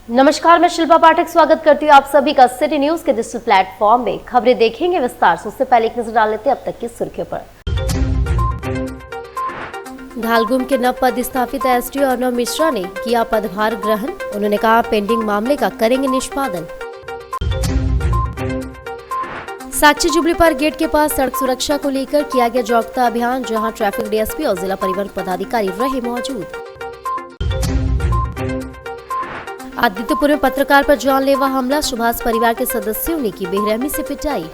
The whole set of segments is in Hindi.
नमस्कार, मैं शिल्पा पाठक स्वागत करती हूँ आप सभी का सिटी न्यूज के डिजिटल प्लेटफॉर्म में। खबरें देखेंगे विस्तार से, उससे पहले एक नजर डाल लेते हैं अब तक की सुर्खियों पर। धालगुम के नव पदस्थापित एसडीओ अर्णव मिश्रा ने किया पदभार ग्रहण। उन्होंने कहा, पेंडिंग मामले का करेंगे निष्पादन। साक्षी जुबली पार्क गेट के पास सड़क सुरक्षा को लेकर किया गया जागरूकता अभियान, जहां ट्रैफिक डीएसपी और जिला परिवहन पदाधिकारी रहे मौजूद। आदित्यपुर में पत्रकार पर जानलेवा हमला, सुभाष परिवार के सदस्यों ने की बेरहमी से पिटाई।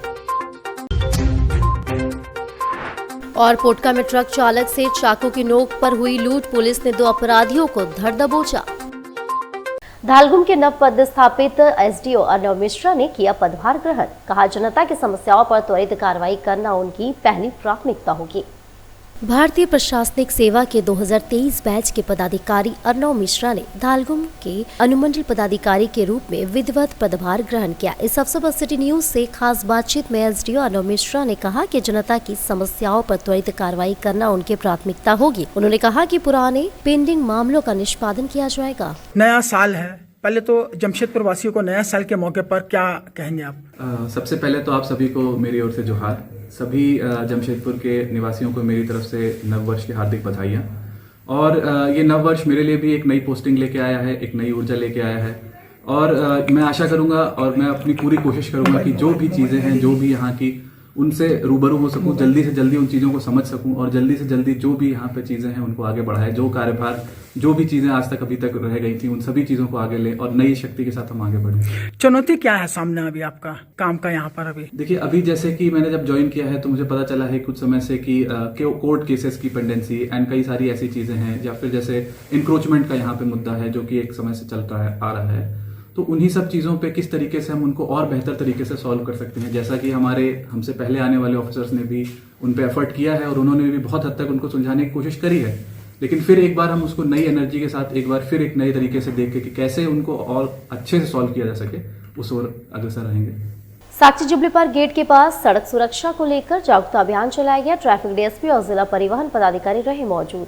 और पोटका में ट्रक चालक से चाकू की नोक पर हुई लूट, पुलिस ने 2 अपराधियों को धर दबोचा। धालगुम के नव पदस्थापित एसडीओ अर्णव मिश्रा ने किया पदभार ग्रहण। कहा, जनता की समस्याओं पर त्वरित कार्रवाई करना उनकी पहली प्राथमिकता होगी। भारतीय प्रशासनिक सेवा के 2023 बैच के पदाधिकारी अर्णव मिश्रा ने धालगुम के अनुमंडल पदाधिकारी के रूप में विधिवत पदभार ग्रहण किया। इस अवसर पर सिटी न्यूज से खास बातचीत में एसडीओ अर्णव मिश्रा ने कहा कि जनता की समस्याओं पर त्वरित कार्रवाई करना उनकी प्राथमिकता होगी। उन्होंने कहा कि पुराने पेंडिंग मामलों का निष्पादन किया जाएगा। नया साल है, पहले तो जमशेदपुर वासियों को नया साल के मौके पर क्या कहेंगे आप? सबसे पहले तो आप सभी को मेरी ओर से जोहार। सभी जमशेदपुर के निवासियों को मेरी तरफ से नव वर्ष की हार्दिक बधाइयाँ। और ये नव वर्ष मेरे लिए भी एक नई पोस्टिंग लेके आया है, एक नई ऊर्जा लेके आया है। और मैं आशा करूंगा और मैं अपनी पूरी कोशिश करूंगा कि जो भी चीज़ें हैं, जो भी यहाँ की, उनसे रूबरू हो सकूं, जल्दी से जल्दी उन चीज़ों को समझ सकूं और जल्दी से जल्दी जो भी यहाँ पे चीज़ें हैं उनको आगे बढ़ाएं। जो कार्यभार, जो भी चीज़ें आज तक अभी तक रह गई थी, उन सभी चीज़ों को आगे ले और नई शक्ति के साथ हम आगे बढ़ें। चुनौती क्या है सामने अभी आपका काम का यहाँ पर? अभी देखिए, अभी जैसे कि मैंने जब ज्वाइन किया है तो मुझे पता चला है कुछ समय से कि कोर्ट केसेस की पेंडेंसी एंड कई सारी ऐसी चीज़ें हैं, या फिर जैसे इंक्रोचमेंट का यहाँ पे मुद्दा है जो कि एक समय से चलता है आ रहा है। तो उन्हीं सब चीज़ों पे किस तरीके से हम उनको और बेहतर तरीके से सॉल्व कर सकते हैं, जैसा कि हमसे पहले आने वाले ऑफिसर्स ने भी उन पे एफर्ट किया है और उन्होंने भी बहुत हद तक उनको सुलझाने की कोशिश करी है। लेकिन फिर एक बार हम उसको नई एनर्जी के साथ एक बार फिर एक नए तरीके से देख के कि कैसे उनको और अच्छे से सॉल्व किया जा सके, उस ओर अग्रसर रहेंगे। साक्षी जुबली पार्क गेट के पास सड़क सुरक्षा को लेकर जागरूकता अभियान चलाया गया। ट्रैफिक डीएसपी और जिला परिवहन पदाधिकारी रहे मौजूद।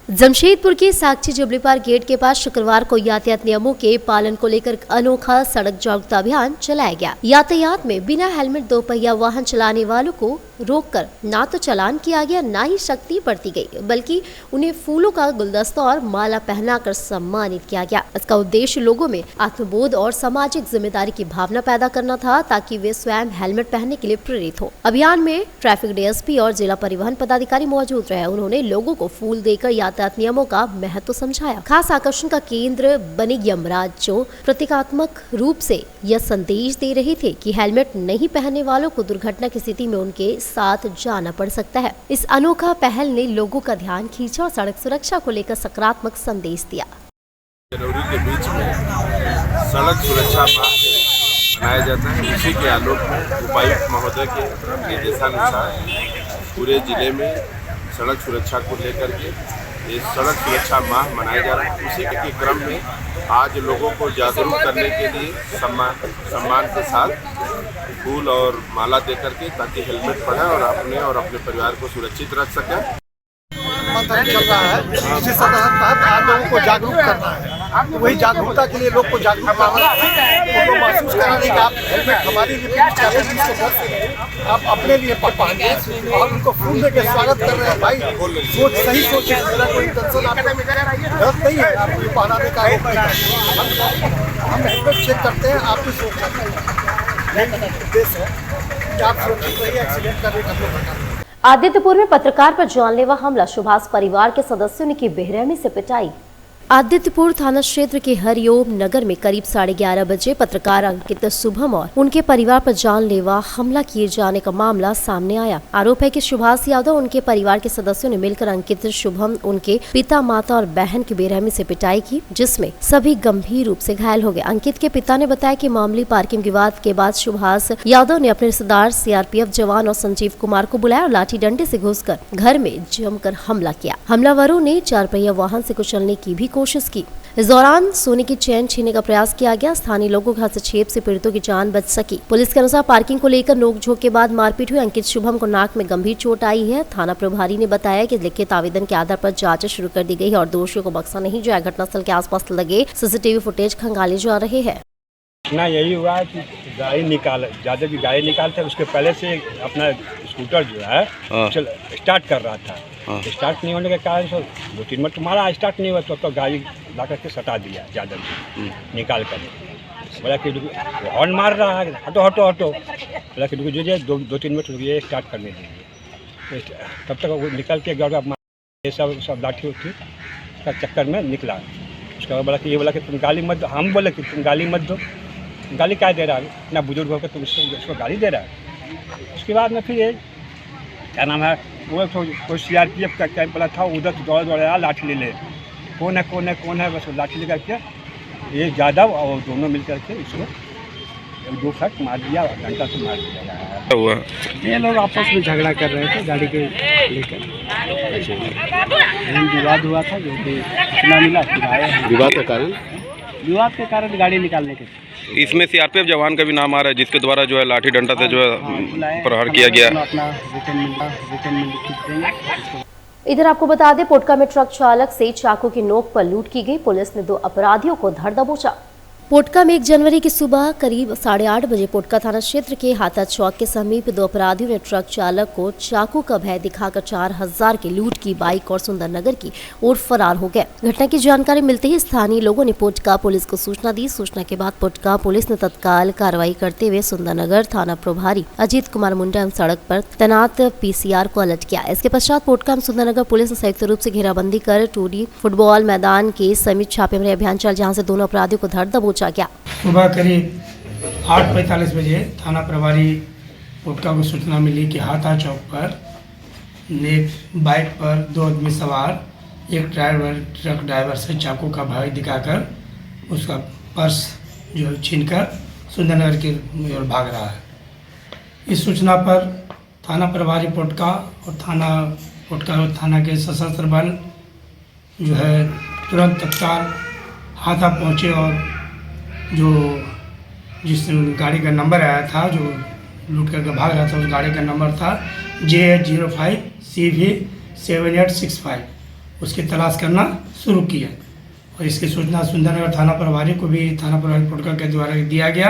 जमशेदपुर के साक्षी जुबली पार्क गेट के पास शुक्रवार को यातायात नियमों के पालन को लेकर अनोखा सड़क जागरूकता अभियान चलाया गया। यातायात में बिना हेलमेट 2 पहिया वाहन चलाने वालों को रोककर ना तो चालान किया गया, ना ही सख्ती बरती गई, बल्कि उन्हें फूलों का गुलदस्ता और माला पहनाकर सम्मानित किया गया। इसका उद्देश्य लोगों में आत्मबोध और सामाजिक जिम्मेदारी की भावना पैदा करना था, ताकि वे स्वयं हेलमेट पहनने के लिए प्रेरित हो। अभियान में ट्रैफिक डीएसपी और जिला परिवहन पदाधिकारी मौजूद रहे। उन्होंने लोगों को फूल देकर यातायात नियमों का महत्व समझाया। खास आकर्षण का केंद्र बने यमराज, जो प्रतीकात्मक रूप से यह संदेश दे रहे थे कि हेलमेट नहीं पहनने वालों को दुर्घटना की स्थिति में उनके साथ जाना पड़ सकता है। इस अनोखा पहल ने लोगों का ध्यान खींचा और सड़क सुरक्षा को लेकर सकारात्मक संदेश दिया। जनवरी के बीच में सड़क सुरक्षा माह मनाया जाता है। इसी के आलोक में उपायुक्त महोदय के निर्देशानुसार पूरे जिले में सड़क सुरक्षा को लेकर के ये सड़क सुरक्षा माह मनाया जा रहा है। उसी के क्रम में आज लोगों को जागरूक करने के लिए सम्मान के साथ फूल और माला देकर के, ताकि हेलमेट पहने और अपने परिवार को सुरक्षित रख सकें। चल रहा है, इसी तहत आप लोगों को जागरूक करना है। तो वही जागरूकता के लिए लोग को जागरूक करना है, उनको महसूस कराने कि आप हेलमेट हमारे लिए आप अपने लिए पहनिए और उनको फूल देकर स्वागत कर रहे हैं। भाई सही सोच है, मेरा कोई इंटेंशन आपको गलत नहीं है, आपको पहनाने का हम हेलमेट चेक करते हैं, आपकी सोच उद्देश्य है कि आप सुरक्षित रहिए, एक्सीडेंट का रेट हम लोग घटा। आदित्यपुर में पत्रकार पर जानलेवा हमला, सुभाष परिवार के सदस्यों ने की बेरहमी से पिटाई। आदित्यपुर थाना क्षेत्र के हरिओम नगर में करीब 11:30 बजे पत्रकार अंकित शुभम और उनके परिवार पर जानलेवा हमला किए जाने का मामला सामने आया। आरोप है कि सुभाष यादव उनके परिवार के सदस्यों ने मिलकर अंकित, शुभम, उनके पिता, माता और बहन की बेरहमी से पिटाई की, जिसमें सभी गंभीर रूप से घायल हो गए। अंकित के पिता ने बताया कि मामूली पार्किंग विवाद के बाद सुभाष यादव ने अपने रिश्तेदार सीआरपीएफ जवान और संजीव कुमार को बुलाया और लाठी डंडे से घुसकर घर में जमकर हमला किया। हमलावरों ने 4 पहिया वाहन से कुचलने की भी कोशिश की। इस दौरान सोने की चेन छीनने का प्रयास किया गया। स्थानीय लोगों के हस्तक्षेप से पीड़ितों की जान बच सकी। पुलिस के अनुसार पार्किंग को लेकर नोकझोंक के बाद मारपीट हुई। अंकित शुभम को नाक में गंभीर चोट आई है। थाना प्रभारी ने बताया कि लिखित आवेदन के आधार पर जांच शुरू कर दी गई है और दोषियों को बख्शा नहीं जाएगा। घटनास्थल के आसपास लगे सीसीटीवी फुटेज खंगाले जा रहे हैं। ना यही हुआ कि गाड़ी ज़्यादा की गाड़ी निकालते उसके पहले से अपना स्कूटर जो है स्टार्ट कर रहा था। स्टार्ट नहीं होने के कारण से 2-3 मिनट मारा, स्टार्ट नहीं हुआ तो गाड़ी ला करके सटा दिया ज़्यादा निकाल कर। बोला कि हॉर्न मार रहा है, हटो हटो हटो। बोला कि रुकिए 2-3 मिनट रुकिए, स्टार्ट करने दीजिए। तब तक वो निकल के ये सब लाठी उठी का चक्कर में निकला। उसके बाद बोला कि ये बोला कि तुम गाली मत दो। हम बोले कि तुम गाली मत दो। गाली क्या दे रहा है, इतना बुजुर्ग होकर तुम इसको गाली दे रहा है। उसके बाद में फिर ये क्या नाम है, वो तो कोई CRPF का कैंप वाला था, उधर दौड़ आया, लाठी ले कौन है बस लाठी लेकर के ये यादव और दोनों मिल करके इसको 2 फट मार दिया, डंडा से मार दिया हुआ। ये लोग आपस में झगड़ा कर रहे थे गाड़ी के लेकर। विवाद हुआ था, जो कि सूचना मिला विवाद के कारण गाड़ी निकालने के। इसमें CRPF जवान का भी नाम आ रहा है, जिसके द्वारा जो है लाठी डंडा से जो है प्रहार किया गया। इधर आपको बता दें, पोटका में ट्रक चालक से चाकू की नोक पर लूट की गई। पुलिस ने 2 अपराधियों को धर दबोचा। पोटका में 1 जनवरी की सुबह करीब 8:30 बजे पोटका थाना क्षेत्र के हाथा चौक के समीप 2 अपराधियों ने ट्रक चालक को चाकू का भय दिखाकर 4000 की लूट की बाइक और सुंदरनगर की ओर फरार हो गए। घटना की जानकारी मिलते ही स्थानीय लोगों ने पोटका पुलिस को सूचना दी। सूचना के बाद पोटका पुलिस ने तत्काल कार्रवाई करते हुए सुंदरनगर थाना प्रभारी अजीत कुमार मुंडा एवं सड़क पर तैनात PCR को अलर्ट किया। इसके पश्चात पोटका एवं सुंदरनगर पुलिस ने संयुक्त रूप से घेराबंदी कर टूडी फुटबॉल मैदान के समीप छापेमारी अभियान चल, जहाँ से दोनों अपराधियों को धर दबोचा गया। सुबह करीब 8:45 बजे थाना प्रभारी पोटका को सूचना मिली कि हाथा चौक पर एक बाइक पर 2 आदमी सवार एक ट्रक ड्राइवर से चाकू का भय दिखाकर उसका पर्स जो छीनकर सुंदरनगर की ओर भाग रहा है। इस सूचना पर थाना प्रभारी पोटका और थाना के सशस्त्र बल जो है तुरंत तत्काल हाथा पहुँचे और जो जिस गाड़ी का नंबर आया था, जो लूट करके भाग रहा था, उस गाड़ी का नंबर था JH05CV 7865। उसकी तलाश करना शुरू किया और इसकी सूचना सुंदरनगर थाना प्रभारी को भी थाना प्रभारी पोटका के द्वारा दिया गया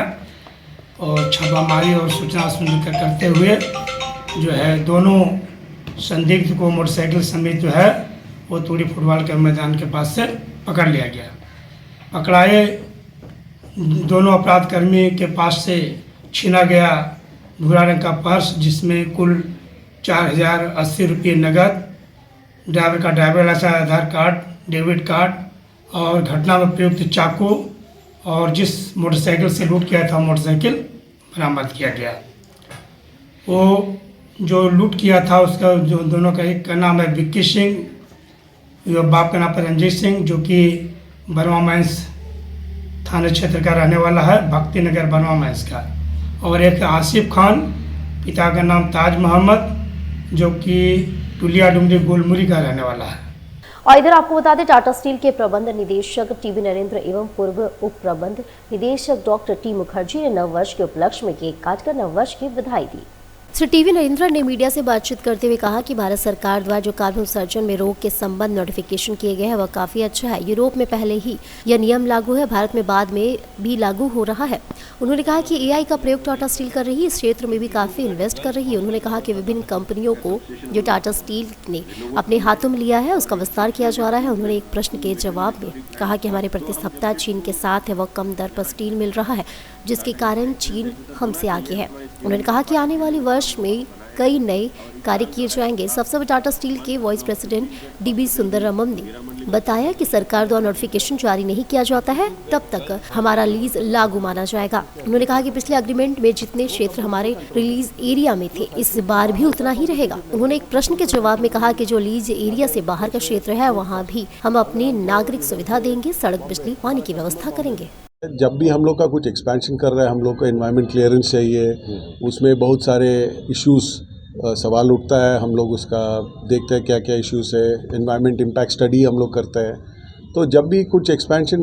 और छापामारी और सूचना करते हुए जो है दोनों संदिग्ध को मोटरसाइकिल समेत जो है वो तूड़ी फुटबॉल के मैदान के पास से पकड़ लिया गया। पकड़ाए दोनों अपराधकर्मी के पास से छीना गया भूरा रंग का पर्स, जिसमें कुल 4080 रुपये नगद, ड्राइवर का ड्राइवर लाइसेंस, आधार कार्ड, डेबिट कार्ड और घटना में प्रयुक्त चाकू और जिस मोटरसाइकिल से लूट किया था मोटरसाइकिल बरामद किया गया। वो जो लूट किया था उसका जो दोनों का एक का नाम है विक्की सिंह, जो बाप का नाम है रंजीत सिंह, जो कि बरवा माइंस थाना क्षेत्र का रहने वाला है, भक्ति नगर बरवा माइंस का, और एक आसिफ खान, पिता का नाम ताज मोहम्मद, जो कि टुलिया डुंगरी गोलमुरी का रहने वाला है। और इधर आपको बता दें, टाटा स्टील के प्रबंध निदेशक TB नरेंद्र एवं पूर्व उप प्रबंध निदेशक डॉक्टर T मुखर्जी ने नववर्ष के उपलक्ष्य में केक काटकर नववर्ष की बधाई दी। श्री TB नरेंद्र ने मीडिया से बातचीत करते हुए कहा कि भारत सरकार द्वारा जो कार्बन उत्सर्जन में रोक के संबंध नोटिफिकेशन किए गए हैं वह काफी अच्छा है। यूरोप में पहले ही यह नियम लागू है, भारत में बाद में भी लागू हो रहा है। उन्होंने कहा कि AI का प्रयोग टाटा स्टील कर रही है, इस क्षेत्र में भी काफी इन्वेस्ट कर रही है। उन्होंने कहा कि विभिन्न कंपनियों को जो टाटा स्टील ने अपने हाथों में लिया है उसका विस्तार किया जा रहा है। उन्होंने एक प्रश्न के जवाब में कहा कि हमारे प्रतिस्पर्धा चीन के साथ है, वह कम दर पर स्टील मिल रहा है, जिसके कारण चीन हमसे आगे है। उन्होंने कहा कि आने वाले वर्ष में कई नए कार्य किए जाएंगे। सबसे टाटा स्टील के वाइस प्रेसिडेंट DB सुंदररामन ने बताया कि सरकार द्वारा नोटिफिकेशन जारी नहीं किया जाता है तब तक हमारा लीज लागू माना जाएगा। उन्होंने कहा कि पिछले एग्रीमेंट में जितने क्षेत्र हमारे रिलीज एरिया में थे इस बार भी उतना ही रहेगा। उन्होंने एक प्रश्न के जवाब में कहा कि जो लीज एरिया से बाहर का क्षेत्र है वहाँ भी हम अपनी नागरिक सुविधा देंगे, सड़क, बिजली, पानी की व्यवस्था करेंगे। जब भी हम लोग का कुछ एक्सपेंशन कर रहे हैं, हम लोग को एनवायरनमेंट क्लियरेंस चाहिए, उसमें बहुत सारे इश्यूज सवाल उठता है। हम लोग उसका देखते हैं क्या क्या इश्यूज है, एनवायरनमेंट इम्पैक्ट स्टडी हम लोग करते हैं। तो जब भी कुछ एक्सपेंशन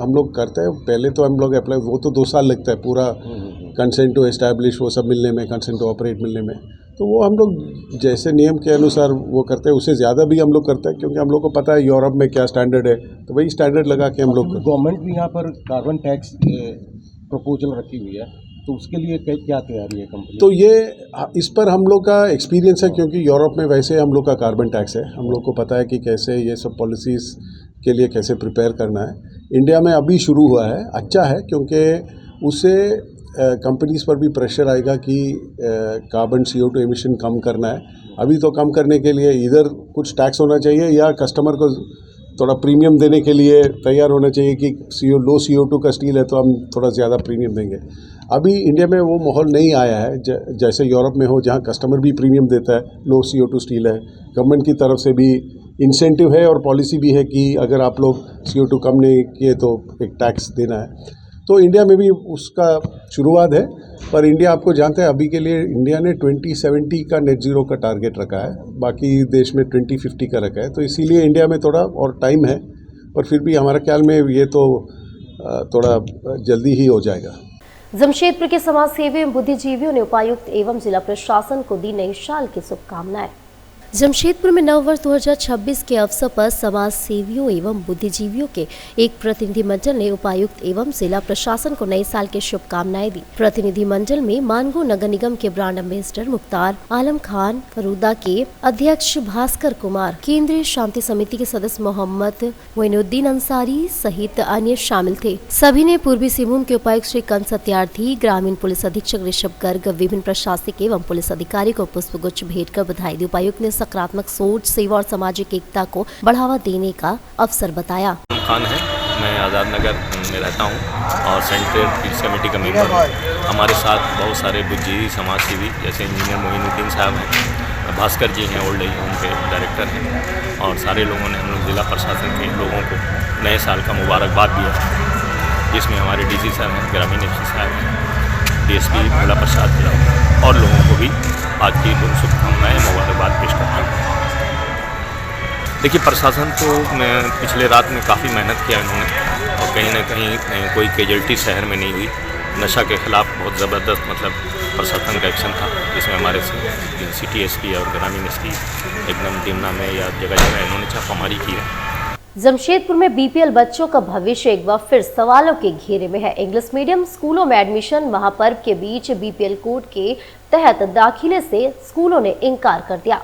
हम लोग करते हैं, पहले तो हम लोग अप्लाई, वो तो 2 साल लगता है पूरा कंसेंट टू एस्टैब्लिश वो सब मिलने में, कंसेंट टू ऑपरेट मिलने में। तो वो हम लोग जैसे नियम के अनुसार वो करते हैं, उससे ज़्यादा भी हम लोग करते हैं, क्योंकि हम लोग को पता है यूरोप में क्या स्टैंडर्ड है, तो वही स्टैंडर्ड लगा के हम लोग। गवर्नमेंट भी यहाँ पर कार्बन टैक्स प्रपोजल रखी हुई है, तो उसके लिए क्या तैयारी है कंपनी? तो ये इस पर हम लोग का एक्सपीरियंस है, क्योंकि यूरोप में वैसे हम लोग का कार्बन टैक्स है, हम लोग को पता है कि कैसे ये सब पॉलिसीज़ के लिए कैसे प्रिपेयर करना है। इंडिया में अभी शुरू हुआ है, अच्छा है, क्योंकि उससे कंपनीज़ पर भी प्रेशर आएगा कि कार्बन CO2 एमिशन कम करना है। अभी तो कम करने के लिए इधर कुछ टैक्स होना चाहिए या कस्टमर को थोड़ा प्रीमियम देने के लिए तैयार होना चाहिए कि लो CO2 का स्टील है तो हम थोड़ा ज़्यादा प्रीमियम देंगे। अभी इंडिया में वो माहौल नहीं आया है जैसे यूरोप में हो, जहाँ कस्टमर भी प्रीमियम देता है, लो CO2 स्टील है, गवर्नमेंट की तरफ से भी इंसेंटिव है और पॉलिसी भी है कि अगर आप लोग CO2 कम नहीं किए तो एक टैक्स देना है। तो इंडिया में भी उसका शुरुआत है, पर इंडिया आपको जानते हैं अभी के लिए इंडिया ने 2070 का नेट ज़ीरो का टारगेट रखा है, बाकी देश में 2050 का रखा है, तो इसीलिए इंडिया में थोड़ा और टाइम है, पर फिर भी हमारे ख्याल में ये तो थोड़ा जल्दी ही हो जाएगा। जमशेदपुर के समाज सेवी एवं बुद्धिजीवियों ने उपायुक्त एवं जिला प्रशासन को दी नई साल की शुभकामनाएं। जमशेदपुर में नववर्ष 2026 के अवसर पर समाज सेवियों एवं बुद्धिजीवियों के एक प्रतिनिधिमंडल ने उपायुक्त एवं जिला प्रशासन को नए साल की शुभकामनाएं दी। प्रतिनिधिमंडल में मानगो नगर निगम के ब्रांड एम्बेसडर मुख्तार आलम खान, फरूदा के अध्यक्ष भास्कर कुमार, केंद्रीय शांति समिति के सदस्य मोहम्मद मोइनुद्दीन अंसारी सहित अन्य शामिल थे। सभी ने पूर्वी सिंहभूम के उपायुक्त श्री कंस सत्यार्थी, ग्रामीण पुलिस अधीक्षक ऋषभ गर्ग, विभिन्न प्रशासनिक एवं पुलिस अधिकारी को पुष्पगुच्छ भेंट कर बधाई दी। उपायुक्त ने सकारात्मक सोच, सेवा और सामाजिक एकता को बढ़ावा देने का अवसर बताया। खान है, मैं आज़ाद नगर में रहता हूँ और सेंट्रल पीस कमेटी का मेंबर हूँ। हमारे साथ बहुत सारे बुद्धिजीवी समाज सेवी जैसे इंजीनियर मोइनुद्दीन साहब हैं, भास्कर जी हैं, ओल्ड एज होम के डायरेक्टर हैं, और सारे लोगों ने हम लोग जिला प्रशासन के लोगों को नए साल का मुबारकबाद दिया, जिसमें हमारे DC साहब हैं, ग्रामीण FC साहब हैं, DSP जिला प्रसाद जिला और लोगों को भी आज की शुभकामनाएं मुबारकबाद पेश करता हूँ। देखिए, प्रशासन तो मैं पिछले रात में काफ़ी मेहनत किया इन्होंने, और कहीं ना कहीं कोई कैजुअल्टी शहर में नहीं हुई। नशा के खिलाफ बहुत ज़बरदस्त प्रशासन का एक्शन था, जिसमें हमारे सिटी SP और ग्रामीण SP एकदम डिमना में या जगह जगह इन्होंने छापामारी की है। जमशेदपुर में BPL बच्चों का भविष्य एक बार फिर सवालों के घेरे में है। इंग्लिश मीडियम स्कूलों में एडमिशन महापर्व के बीच BPL कोड के तहत दाखिले से स्कूलों ने इनकार कर दिया।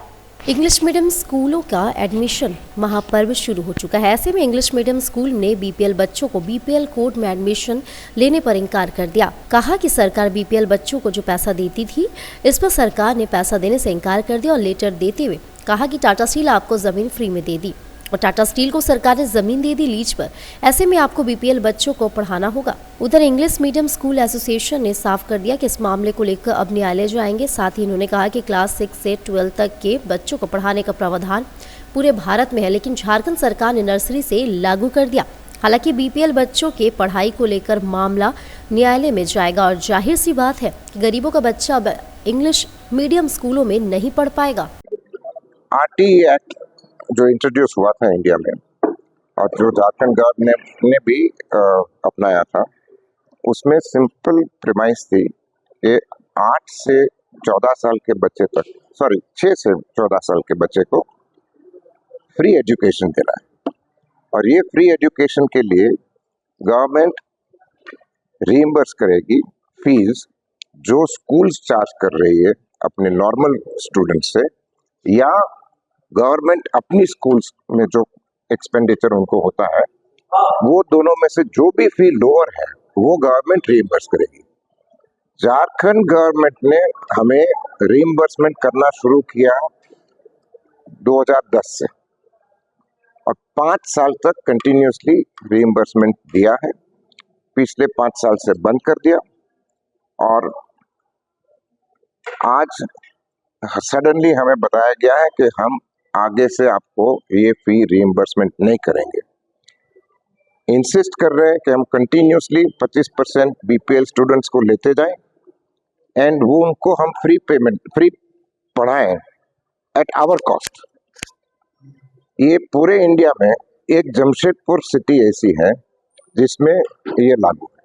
इंग्लिश मीडियम स्कूलों का एडमिशन महापर्व शुरू हो चुका है। ऐसे में इंग्लिश मीडियम स्कूल ने BPL बच्चों को BPL कोड में एडमिशन लेने पर इनकार कर दिया। कहा कि सरकार BPL बच्चों को जो पैसा देती थी, इस पर सरकार ने पैसा देने से इनकार कर दिया और लेटर देते हुए कहा कि टाटा स्टील आपको जमीन फ्री में दे दी, और टाटा स्टील को सरकार ने जमीन दे दी लीज पर। ऐसे में आपको BPL बच्चों को पढ़ाना होगा। उधर इंग्लिश मीडियम स्कूल एसोसिएशन ने साफ कर दिया कि इस मामले को लेकर अब न्यायालय जाएंगे। साथ ही उन्होंने कहा कि क्लास 6 से 12 तक के बच्चों को पढ़ाने का प्रावधान पूरे भारत में है, लेकिन झारखंड सरकार ने नर्सरी से लागू कर दिया। हालांकि BPL बच्चों के पढ़ाई को लेकर मामला न्यायालय में जाएगा, और जाहिर सी बात है कि गरीबों का बच्चा अब इंग्लिश मीडियम स्कूलों में नहीं पढ़ पाएगा। RT एक्ट जो इंट्रोड्यूस हुआ था इंडिया में और जो झारखंड गवर्नमेंट ने भी अपनाया था, उसमें सिंपल प्रीमाइस थी कि 8 से 14 साल के बच्चे तक, 6 से 14 साल के बच्चे को फ्री एजुकेशन देना है, और ये फ्री एजुकेशन के लिए गवर्नमेंट रीइंबर्स करेगी फीस जो स्कूल्स चार्ज कर रही है अपने नॉर्मल स्टूडेंट्स से, या गवर्नमेंट अपनी स्कूल्स में जो एक्सपेंडिचर उनको होता है, वो दोनों में से जो भी फी लोअर है वो गवर्नमेंट रीइंबर्स करेगी। झारखंड गवर्नमेंट ने हमें रीइंबर्समेंट करना शुरू किया 2010 से, और 5 साल तक कंटिन्यूसली रीइंबर्समेंट दिया है। पिछले 5 साल से बंद कर दिया, और आज सडनली हमें बताया गया है कि हम आगे से आपको ये फी रीइंबर्समेंट नहीं करेंगे। इंसिस्ट कर रहे हैं कि हम कंटिन्यूसली 25% BPL स्टूडेंट्स को लेते जाएं, एंड वो उनको हम फ्री पढ़ाएं एट आवर कॉस्ट। ये पूरे इंडिया में एक जमशेदपुर सिटी ऐसी है जिसमें ये लागू है।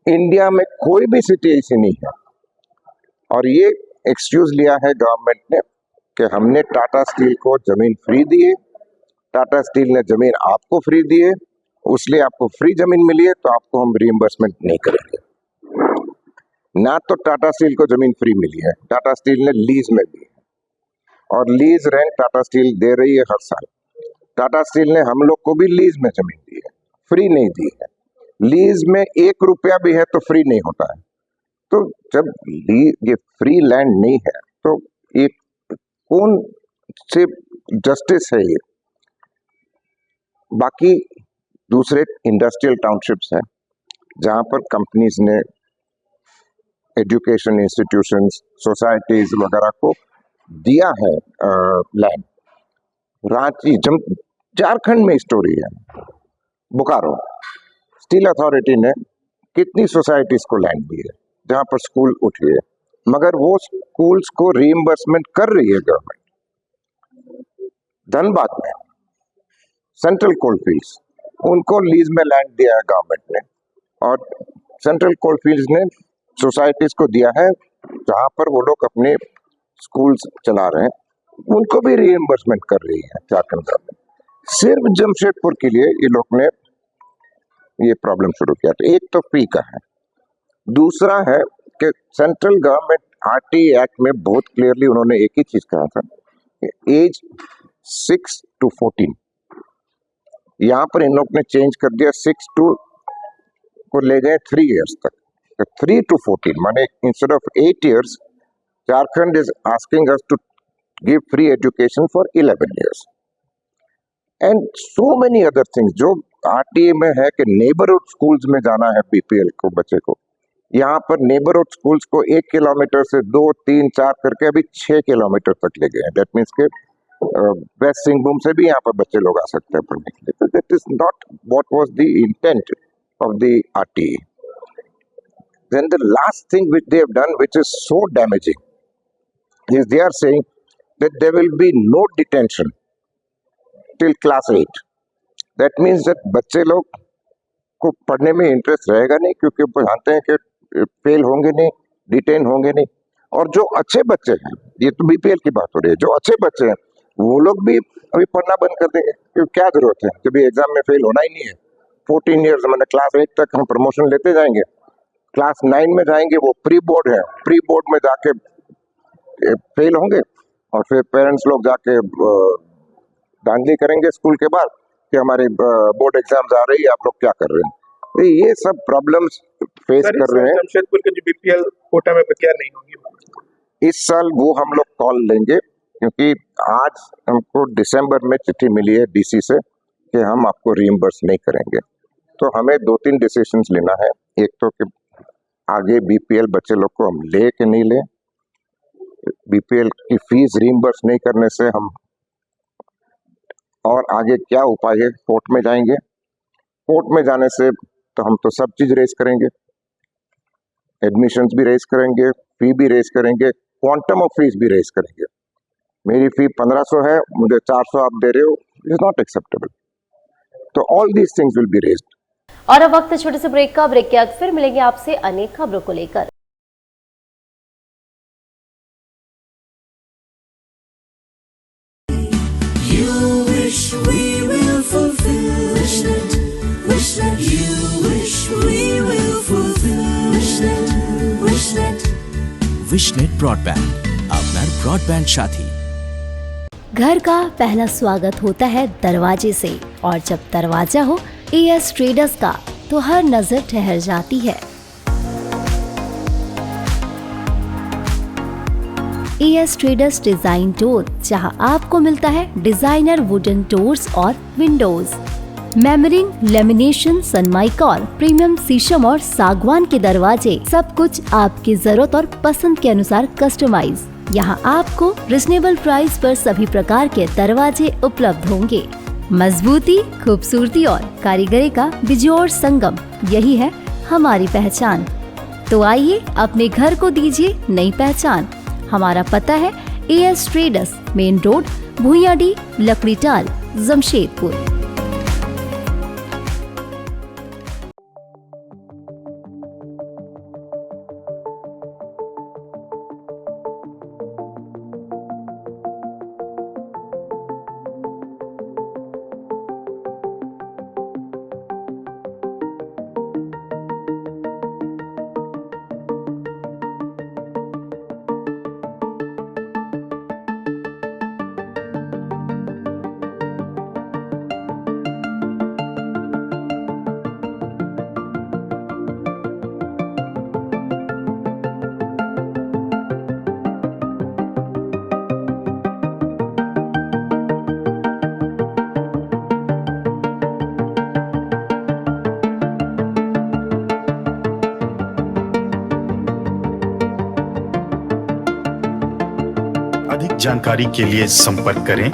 इंडिया में कोई भी सिटी ऐसी नहीं है। और ये एक्सक्यूज लिया है गवर्नमेंट ने कि हमने टाटा स्टील को जमीन फ्री दी है, टाटा स्टील ने जमीन आपको फ्री दी है, उसलिए आपको फ्री जमीन मिली है तो आपको हम रिइंबर्समेंट नहीं करेंगे। ना तो टाटा स्टील को जमीन फ्री मिली है, टाटा स्टील ने लीज में दी है और लीज रेंट टाटा स्टील दे रही है हर साल। टाटा स्टील ने हम लोग को भी लीज में जमीन दी है, फ्री नहीं दी है। लीज में 1 रुपया भी है तो फ्री नहीं होता है। तो जब ये फ्री लैंड नहीं है तो ये कौन से जस्टिस है ये? बाकी दूसरे इंडस्ट्रियल टाउनशिप्स हैं जहां पर कंपनीज ने एजुकेशन इंस्टीट्यूशंस, सोसाइटीज वगैरह को दिया है लैंड। रांची, झारखंड में स्टोरी है, बोकारो स्टील अथॉरिटी ने कितनी सोसाइटीज को लैंड दी है जहां पर स्कूल उठी है, मगर वो स्कूल्स को रीइंबर्समेंट कर रही है गवर्नमेंट। धनबाद में सेंट्रल कोलफील्ड्स, उनको लीज में लैंड दिया है गवर्नमेंट ने और सेंट्रल कोलफील्ड्स ने सोसाइटीज को दिया है जहां पर वो लोग अपने स्कूल्स चला रहे हैं, उनको भी रीइंबर्समेंट कर रही है झारखंड गवर्नमेंट। सिर्फ जमशेदपुर के लिए ये लोग ने ये प्रॉब्लम शुरू किया। तो एक तो फी का है, दूसरा है कि सेंट्रल गवर्नमेंट आरटी एक्ट में बहुत क्लियरली उन्होंने एक ही चीज कहा था, एज 6 to 14। यहाँ पर इन लोग ने चेंज कर दिया, 6 to को ले गए 3 years तक। तो 3 to 14 माने instead of 8 years, Jharkhand is asking us to give free education for 11 years and so many other things जो आरटीए में है कि नेबरहुड स्कूल्स में जाना है बीपीएल को बच्चे को। यहाँ पर नेबरहुड स्कूल्स को 1 किलोमीटर से 2, 3, 4 करके अभी 6 किलोमीटर तक ले गए हैं। दैट मीन्स के वेस्ट सिंहभूम से भी यहाँ पर बच्चे लोग आ सकते हैं पढ़ने के लिए। तो that is not what was the intent of the RTA. Then the last thing which they have done, which is so damaging, is they are saying that there will be no detention till class 8. That means that बच्चे लोग को पढ़ने में इंटरेस्ट रहेगा नहीं, क्योंकि वो जानते हैं कि फेल होंगे नहीं, डिटेन होंगे नहीं। और जो अच्छे बच्चे हैं, ये तो बीपीएल की बात हो रही है, जो अच्छे बच्चे हैं वो लोग भी अभी पढ़ना बंद कर देंगे, क्योंकि क्या जरूरत है, जब एग्जाम में फेल होना ही नहीं है। 14 years मैंने क्लास 8 तक हम प्रमोशन लेते जाएंगे, क्लास 9 में जाएंगे, वो प्री बोर्ड है, प्री बोर्ड में जाके फेल होंगे और फिर पेरेंट्स लोग जाके दांधली करेंगे स्कूल के बाद कि हमारी बोर्ड एग्जाम्स आ रही है, आप लोग क्या कर रहे हैं। तो ये सब प्रॉब्लम्स फेस कर रहे हैं। जमशेदपुर के जो बीपीएल कोटा में क्या नहीं होंगी इस साल, वो हम लोग कॉल लेंगे, क्योंकि आज हमको दिसंबर में चिट्ठी मिली है डीसी से कि हम आपको रीइंबर्स नहीं करेंगे। तो हमें 2-3 डिसीजंस लेना है। एक तो कि आगे बीपीएल बच्चे लोग को हम ले के नहीं ले, बीपीएल की फीस रीइंबर्स नहीं करने से हम, और आगे क्या उपाय है, कोर्ट में जाएंगे। कोर्ट में जाने से तो हम तो सब चीज रेस करेंगे, एडमिशन्स भी रेस करेंगे, फी भी रेस करेंगे, क्वांटम ऑफ फीस भी रेस करेंगे। मेरी फी 1500 है, मुझे 400 आप दे रहे हो, इट इज नॉट एक्सेप्टेबल। तो all these things will be raised. और अब वक्त छोटे से ब्रेक का। ब्रेक के बाद फिर मिलेंगे आपसे अनेक खबरों को लेकर। विशनेट ब्रॉडबैंड, আপনার ब्रॉडबैंड साथी। घर का पहला स्वागत होता है दरवाजे से, और जब दरवाजा हो एएस ट्रेडर्स का तो हर नजर ठहर जाती है। एएस ट्रेडर्स डिजाइन डोर, जहां आपको मिलता है डिजाइनर वुडन डोर्स और विंडोज, मेमरिंग, लेमिनेशन, सनमाइका, प्रीमियम शीशम और सागवान के दरवाजे, सब कुछ आपकी जरूरत और पसंद के अनुसार कस्टमाइज। यहाँ आपको रिजनेबल प्राइस पर सभी प्रकार के दरवाजे उपलब्ध होंगे। मजबूती, खूबसूरती और कारीगरी का बिजोड़ संगम, यही है हमारी पहचान। तो आइए अपने घर को दीजिए नई पहचान। हमारा पता है AS traders, main road, Bhuiyadih, Lakdital, Jamshedpur. जानकारी के लिए संपर्क करें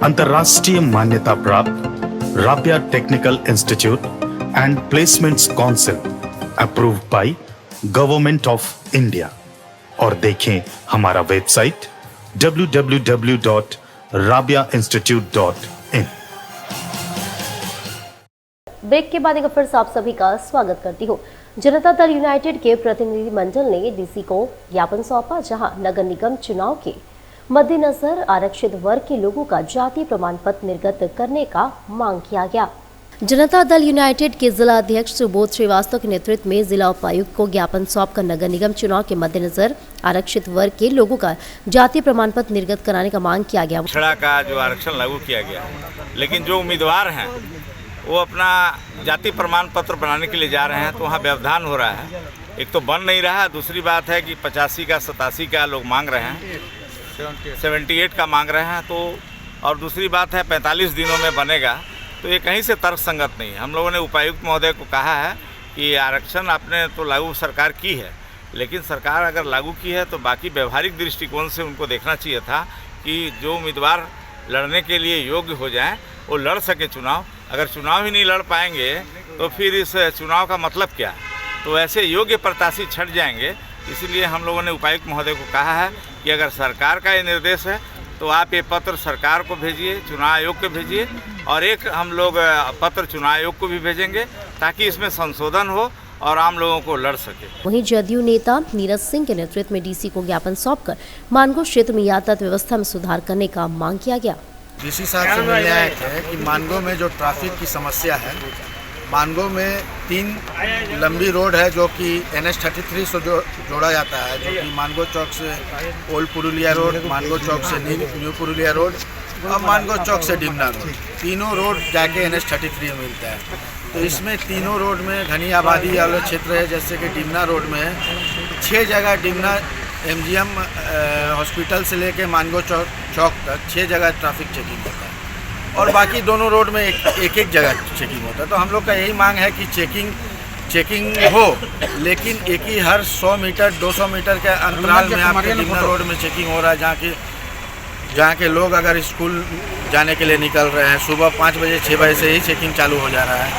अंतर्राष्ट्रीय मान्यता प्राप्त Rabia technical institute and placements council approved by government of India और देखें हमारा वेबसाइट www.rabiainstitute.in। ब्रेक के बाद एक बार फिर से आप सभी का स्वागत करती हूँ। जनता दल यूनाइटेड के प्रतिनिधिमंडल ने डीसी को ज्ञापन सौंपा, जहां नगर निगम चुनाव के मद्देनजर आरक्षित वर्ग के लोगों का जाति प्रमाण पत्र निर्गत करने का मांग किया गया। जनता दल यूनाइटेड के जिला अध्यक्ष सुबोध श्रीवास्तव के नेतृत्व में जिला उपायुक्त को ज्ञापन सौंपकर नगर निगम चुनाव के मद्देनजर आरक्षित वर्ग के लोगों का जाति प्रमाण पत्र निर्गत कराने का मांग किया गया। पिछड़ा का जो आरक्षण लागू किया गया, लेकिन जो उम्मीदवार हैं वो अपना जाति प्रमाण पत्र बनाने के लिए जा रहे हैं तो वहाँ व्यवधान हो रहा है। एक तो बन नहीं रहा, दूसरी बात है कि 85 का 87 का लोग मांग रहे हैं, 78 का मांग रहे हैं, तो और दूसरी बात है 45 दिनों में बनेगा, तो ये कहीं से तर्कसंगत नहीं है। हम लोगों ने उपायुक्त महोदय को कहा है कि आरक्षण आपने तो लागू सरकार की है, लेकिन सरकार अगर लागू की है तो बाकी व्यवहारिक दृष्टिकोण से उनको देखना चाहिए था कि जो उम्मीदवार लड़ने के लिए योग्य हो जाएं वो लड़ सके चुनाव। अगर चुनाव ही नहीं लड़ पाएंगे तो फिर इस चुनाव का मतलब क्या है? तो ऐसे योग्य प्रत्याशी छट जाएंगे। इसीलिए हम लोगों ने उपायुक्त महोदय को कहा है कि अगर सरकार का ये निर्देश है तो आप ये पत्र सरकार को भेजिए, चुनाव आयोग को भेजिए, और एक हम लोग पत्र चुनाव आयोग को भी भेजेंगे ताकि इसमें संशोधन हो और आम लोगों को लड़ सके। वहीं जदयू नेता नीरज सिंह के नेतृत्व में डीसी को ज्ञापन सौंपकर मानगो क्षेत्र में यातायात व्यवस्था में सुधार करने का मांग किया गया। डीसी साहब से मिलने आए थे कि मानगो में जो ट्रैफिक की समस्या है, मानगो में 3 लंबी रोड है जो कि NH-33 से जोड़ा जाता है, जो कि मानगो चौक से ओल्ड पुरुलिया रोड, मानगो चौक से न्यू पुरुलिया रोड और मानगो चौक से डिमना रोड, तीनों रोड जाके NH-33 में मिलता है। तो इसमें तीनों रोड में घनी आबादी वाले क्षेत्र है, जैसे कि डिमना रोड में 6 जगह डिमना MGM हॉस्पिटल से लेके मानगो चौक तक 6 जगह ट्रैफिक चेकिंग होता है और बाकी दोनों रोड में एक जगह चेकिंग होता है। तो हम लोग का यही मांग है कि चेकिंग हो, लेकिन एक ही हर 100 मीटर 200 मीटर के अंतराल में आपके डिमना रोड में चेकिंग हो रहा है, जहाँ के लोग अगर स्कूल जाने के लिए निकल रहे हैं, सुबह 5 बजे 6 बजे से ही चेकिंग चालू हो जा रहा है।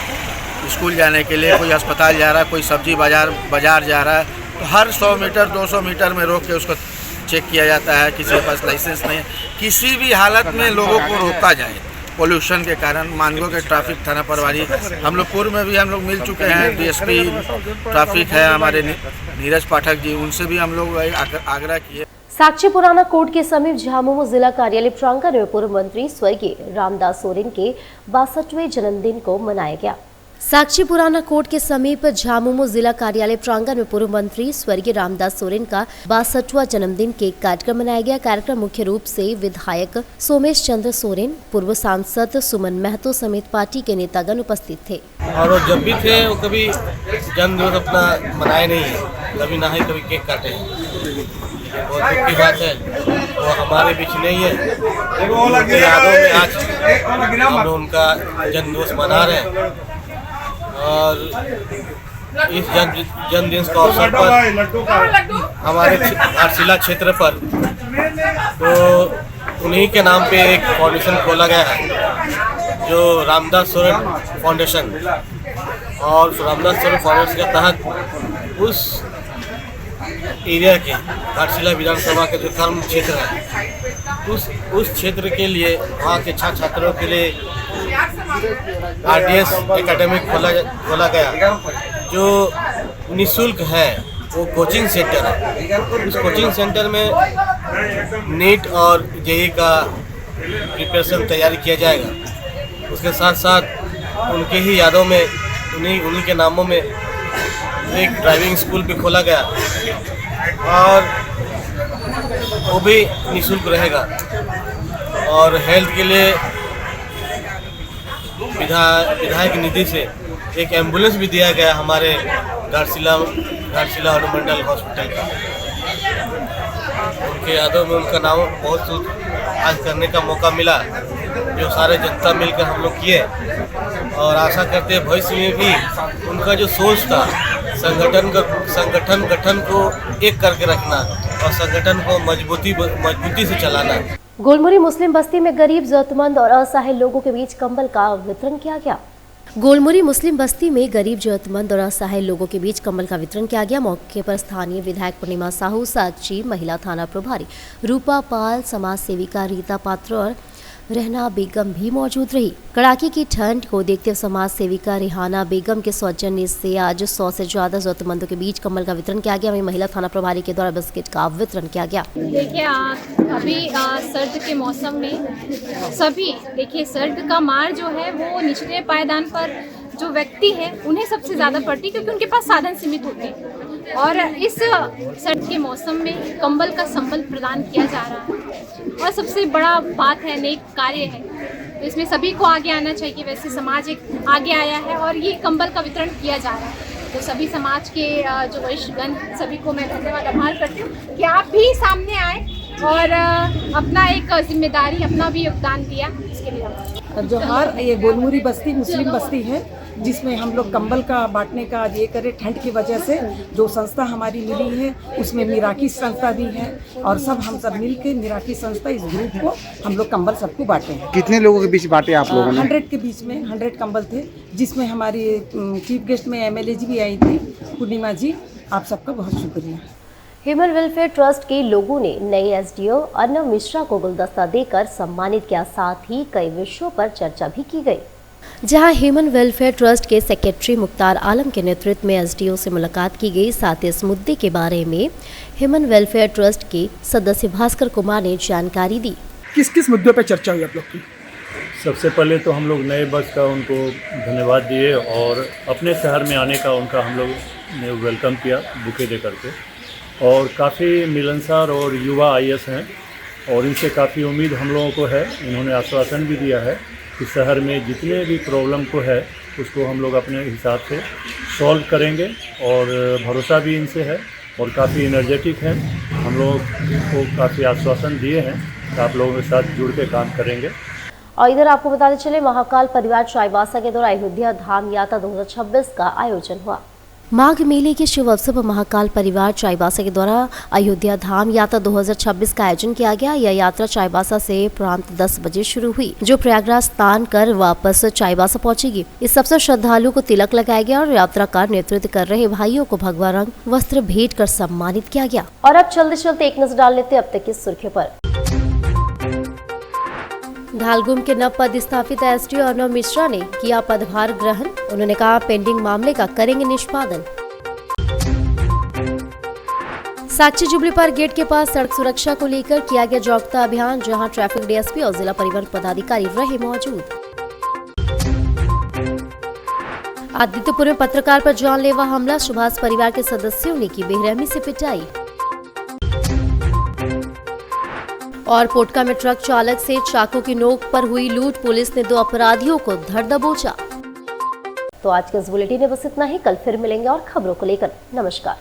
स्कूल जाने के लिए कोई अस्पताल जा रहा है, कोई सब्जी बाजार जा रहा है, तो हर 100 मीटर 200 मीटर में रोक के उसको चेक किया जाता है। किसी के पास लाइसेंस नहीं है, किसी भी हालत में लोगों को रोका जाए पोल्यूशन के कारण। मानगो के ट्रैफिक थाना प्रभारी हम लोग पूर्व में भी हम लोग मिल चुके हैं, DSP ट्रैफिक है हमारे नीरज पाठक जी, उनसे भी हम लोग आग्रह किए। साक्षी पुराना कोर्ट के समीप झामुमो जिला कार्यालय प्रांगण में पूर्व मंत्री स्वर्गीय रामदास सोरेन के 62वें जन्मदिन को मनाया गया। साक्षी पुराना कोर्ट के समीप झामुमो जिला कार्यालय प्रांगण में पूर्व मंत्री स्वर्गीय रामदास सोरेन का 62वां जन्मदिन के कार्यक्रम मनाया गया। कार्यक्रम मुख्य रूप से विधायक सोमेश चंद्र सोरेन, पूर्व सांसद सुमन महतो समेत पार्टी के नेतागण उपस्थित थे। और वो जब भी थे वो कभी जन्मदिन अपना मनाए नहीं है, कभी ना ही कभी केक काटे हैं। बहुत दुख की बात है, वो हमारे बीच नहीं है। उनकी यादों में आज हम लोग उनका जन्मदिवस मना रहे हैं और इस जन्मदिन का अवसर पर हमारे घाटशिला क्षेत्र पर तो उन्हीं के नाम पे एक फाउंडेशन खोला गया है, जो रामदास सोरेन फाउंडेशन। और रामदास सोरेन फाउंडेशन के तहत उस एरिया के घाटशिला विधानसभा के जो कर्म क्षेत्र है, उस क्षेत्र के लिए वहाँ के छात्रों के लिए RDS एकेडमिक खोला गया, जो निःशुल्क है। वो कोचिंग सेंटर है। उस कोचिंग सेंटर में नीट और JEE का प्रिपरेशन तैयारी किया जाएगा। उसके साथ साथ उनके ही यादों में उन्हीं के नामों में एक ड्राइविंग स्कूल भी खोला गया और वो भी निःशुल्क रहेगा। और हेल्थ के लिए विधायक निधि से एक एम्बुलेंस भी दिया गया हमारे घाटशिला अनुमंडल हॉस्पिटल का। उनके यादों में उनका नाम बहुत आज करने का मौका मिला, जो सारे जनता मिलकर हम लोग किए। और आशा करते हैं भविष्य में भी उनका जो सोच था संगठन गठन को एक करके रखना, और संगठन को मजबूती से चलाना है। गोलमुरी मुस्लिम बस्ती में गरीब, जरूरतमंद और असहाय लोगों के बीच कंबल का वितरण किया गया। गोलमुरी मुस्लिम बस्ती में गरीब, जरूरतमंद और असहाय लोगों के बीच कंबल का वितरण किया गया। मौके पर स्थानीय विधायक पूर्णिमा साहू, साची महिला थाना प्रभारी रूपा पाल, समाज सेविका रीता पात्र और रहना बेगम भी मौजूद रही। कड़ाके की ठंड को देखते हुए समाज सेविका रिहाना बेगम के सौजन्य से आज 100 से ज्यादा जरूरतमंदों के बीच कंबल का वितरण किया गया। वहीं महिला थाना प्रभारी के द्वारा बिस्किट का वितरण किया गया। देखिए अभी सर्द के मौसम में सभी देखिए सर्द का मार जो है वो निचले पायदान पर जो व्यक्ति है उन्हें सबसे ज़्यादा पड़ती है, क्योंकि उनके पास साधन सीमित होते हैं। और इस सर्द के मौसम में कंबल का संबल प्रदान किया जा रहा है और सबसे बड़ा बात है, नेक कार्य है, तो इसमें सभी को आगे आना चाहिए। वैसे समाज एक आगे आया है और ये कंबल का वितरण किया जा रहा है, तो सभी समाज के जो वरिष्ठगण सभी को मैं धन्यवाद आभार करती हूँ कि आप भी सामने आए और अपना एक जिम्मेदारी, अपना भी योगदान दिया, इसके लिए जोहार। ये गोलमुरी बस्ती मुस्लिम बस्ती है जिसमें हम लोग कंबल का बांटने का ये करें। ठंड की वजह से जो संस्था हमारी मिली है उसमें मिराकी संस्था भी है और हम सब मिल के मिराकी संस्था इस ग्रुप को हम लोग कंबल सबको बांटे हैं। कितने लोगों के बीच बांटे आप लोगों ने? 100 के बीच में 100 कंबल थे, जिसमें हमारी चीफ गेस्ट में MLA जी भी आई थी, पूर्णिमा जी। आप सबका बहुत शुक्रिया। ह्यूमन वेलफेयर ट्रस्ट के लोगों ने नए SDO अर्नव मिश्रा को गुलदस्ता देकर सम्मानित किया। साथ ही कई विषयों पर चर्चा भी की गई, जहां ह्यूमन वेलफेयर ट्रस्ट के सेक्रेटरी मुख्तार आलम के नेतृत्व में SDO से मुलाकात की गई। साथ ही इस मुद्दे के बारे में ह्यूमन वेलफेयर ट्रस्ट के सदस्य भास्कर कुमार ने जानकारी दी। किस किस मुद्दों पर चर्चा हुई आप लोग की? सबसे पहले तो हम लोग नए बस का उनको धन्यवाद दिए और अपने शहर में आने का उनका हम लोग ने वेलकम किया बुके दे करके। और काफ़ी मिलनसार और युवा IAS हैं और इनसे काफ़ी उम्मीद हम लोगों को है। इन्होंने आश्वासन भी दिया है कि शहर में जितने भी प्रॉब्लम को है उसको हम लोग अपने हिसाब से सॉल्व करेंगे और भरोसा भी इनसे है और काफ़ी एनर्जेटिक है। हम लोग को काफ़ी आश्वासन दिए हैं कि आप लोगों के साथ जुड़ के काम करेंगे। और इधर आपको बताते चले, महाकाल परिवार चाईबासा के द्वारा अयोध्या धाम यात्रा 2026 का आयोजन हुआ। माघ मेले के शुभ अवसर पर महाकाल परिवार चाईबासा के द्वारा अयोध्या धाम यात्रा 2026 का आयोजन किया गया। यह यात्रा चाईबासा से प्रांत 10 बजे शुरू हुई, जो प्रयागराज स्नान कर वापस चाईबासा पहुंचेगी। इस अवसर श्रद्धालुओं को तिलक लगाया गया और यात्रा का नेतृत्व कर रहे भाइयों को भगवा रंग वस्त्र भेंट कर सम्मानित किया गया। और अब चलते चलते एक नजर डाल लेते अब तक की सुर्खियों पर। धालगुम के नव पदस्थापित SDO अर्नव मिश्रा ने किया पदभार ग्रहण। उन्होंने कहा, पेंडिंग मामले का करेंगे निष्पादन। साक्षी जुबली पार्क गेट के पास सड़क सुरक्षा को लेकर किया गया जागरूकता अभियान, जहां ट्रैफिक DSP और जिला परिवहन पदाधिकारी रहे मौजूद। आदित्यपुर में पत्रकार पर जानलेवा हमला, सुभाष परिवार के सदस्यों ने की बेरहमी से पिटाई। और पोटका में ट्रक चालक से चाकू की नोक पर हुई लूट, पुलिस ने 2 अपराधियों को धर दबोचा। तो आज के इस बुलेटिन में बस इतना ही। कल फिर मिलेंगे और खबरों को लेकर। नमस्कार।